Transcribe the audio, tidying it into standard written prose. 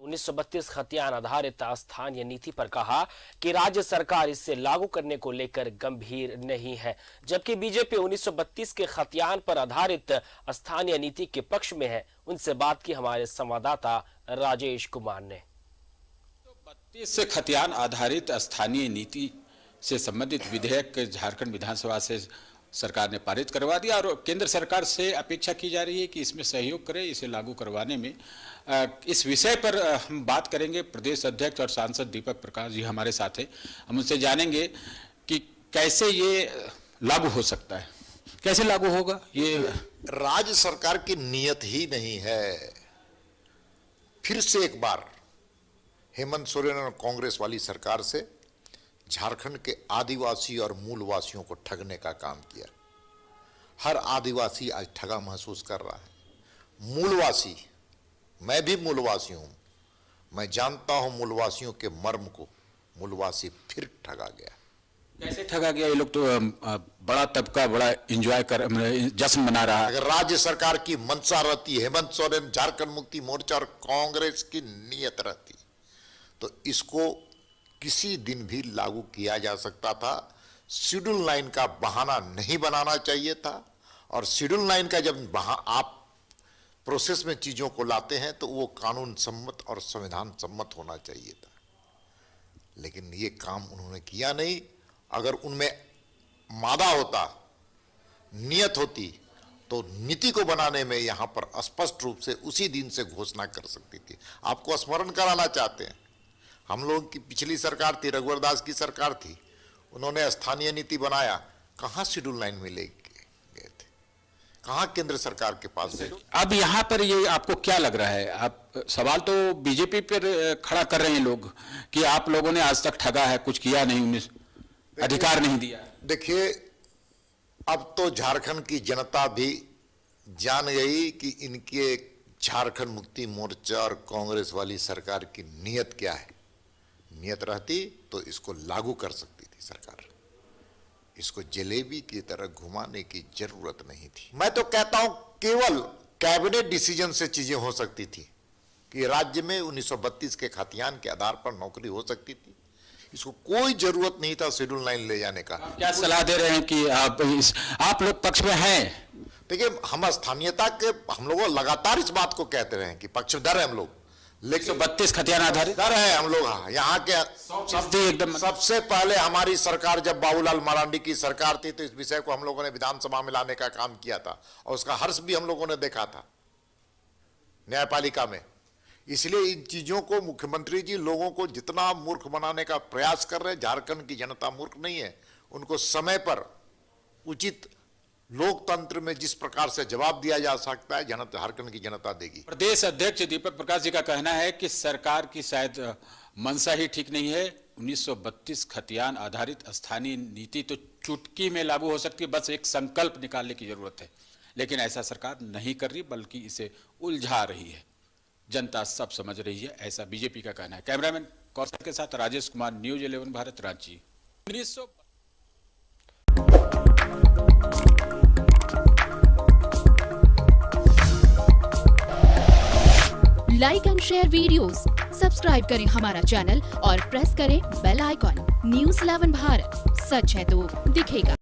1932 खतियान आधारित स्थानीय नीति पर कहा कि राज्य सरकार इसे लागू करने को लेकर गंभीर नहीं है, जबकि बीजेपी 1932 के खतियान पर आधारित स्थानीय नीति के पक्ष में है। उनसे बात की हमारे संवाददाता राजेश कुमार ने। 1932 खतियान आधारित स्थानीय नीति से संबंधित विधेयक झारखंड विधानसभा से सरकार ने पारित करवा दिया और केंद्र सरकार से अपेक्षा की जा रही है कि इसमें सहयोग करे, इसे लागू करवाने में। इस विषय पर हम बात करेंगे। प्रदेश अध्यक्ष और सांसद दीपक प्रकाश जी हमारे साथ हैं। हम उनसे जानेंगे कि कैसे ये लागू हो सकता है, कैसे लागू होगा। ये राज्य सरकार की नीयत ही नहीं है। फिर से एक बार हेमंत सोरेन और कांग्रेस वाली सरकार से झारखंड के आदिवासी और मूलवासियों को ठगने का काम किया। हर आदिवासी आज ठगा महसूस कर रहा है। मूलवासी, मैं भी मूलवासी हूं, मैं जानता हूं मूलवासियों के मर्म को। मूलवासी फिर ठगा गया। कैसे ठगा गया? ये लोग तो बड़ा तबका बड़ा एंजॉय कर, जश्न मना रहा है। अगर राज्य सरकार की मंशा रहती, हेमंत सोरेन, झारखंड मुक्ति मोर्चा और कांग्रेस की नीयत रहती, तो इसको किसी दिन भी लागू किया जा सकता था। शेड्यूल 9 का बहाना नहीं बनाना चाहिए था। और शेड्यूल 9 का जब आप प्रोसेस में चीजों को लाते हैं तो वो कानून सम्मत और संविधान सम्मत होना चाहिए था, लेकिन ये काम उन्होंने किया नहीं। अगर उनमें मादा होता, नियत होती, तो नीति को बनाने में यहां पर स्पष्ट रूप से उसी दिन से घोषणा कर सकती थी। आपको स्मरण कराना चाहते हैं, हम लोग की पिछली सरकार थी, रघुवर दास की सरकार थी, उन्होंने स्थानीय नीति बनाया, कहां शेड्यूल 9 में ले गए थे, कहां केंद्र सरकार के पास है। अब यहाँ पर ये आपको क्या लग रहा है? आप सवाल तो बीजेपी पर खड़ा कर रहे हैं लोग कि आप लोगों ने आज तक ठगा है, कुछ किया नहीं, अधिकार नहीं दिया। देखिए, अब तो झारखंड की जनता भी जान गई कि इनके झारखंड मुक्ति मोर्चा और कांग्रेस वाली सरकार की नीयत क्या है। नियत रहती तो इसको लागू कर सकती थी सरकार। इसको जलेबी की तरह घुमाने की जरूरत नहीं थी। मैं तो कहता हूं केवल कैबिनेट डिसीजन से चीजें हो सकती थी कि राज्य में 1932 के खतियान के आधार पर नौकरी हो सकती थी। इसको कोई जरूरत नहीं था शेड्यूल 9 ले जाने का। क्या सलाह दे रहे हैं कि आप लोग पक्ष में हैं? देखिए, हम स्थानीयता के हम लोग लगातार इस बात को कहते रहे कि पक्षधर है हम लोग, लेकिन 32 खतियान आधारित डर है हम लोग। हाँ, यहाँ के एकदम सबसे पहले हमारी सरकार, जब बाबूलाल मरांडी की सरकार थी, तो इस विषय को हम लोगों ने विधानसभा में लाने का काम किया था और उसका हर्ष भी हम लोगों ने देखा था न्यायपालिका में। इसलिए इन चीजों को मुख्यमंत्री जी लोगों को जितना मूर्ख बनाने का प्रयास कर रहे हैं, झारखंड की जनता मूर्ख नहीं है। उनको समय पर उचित लोकतंत्र में जिस प्रकार से जवाब दिया जा सकता है, झारखंड की जनता देगी। प्रदेश अध्यक्ष दीपक प्रकाश जी का कहना है कि सरकार की शायद मंशा ही ठीक नहीं है। 1932 खतियान आधारित स्थानीय नीति तो चुटकी में लागू हो सकती है, बस एक संकल्प निकालने की जरूरत है, लेकिन ऐसा सरकार नहीं कर रही, बल्कि इसे उलझा रही है। जनता सब समझ रही है, ऐसा बीजेपी का कहना है। कैमरामैन कौशल के साथ Rajesh Kumar, news 11 Bharat, Ranchi. Like and share videos, subscribe करें हमारा चैनल और प्रेस करें बेल आइकॉन। न्यूज 11 भारत, सच है तो दिखेगा।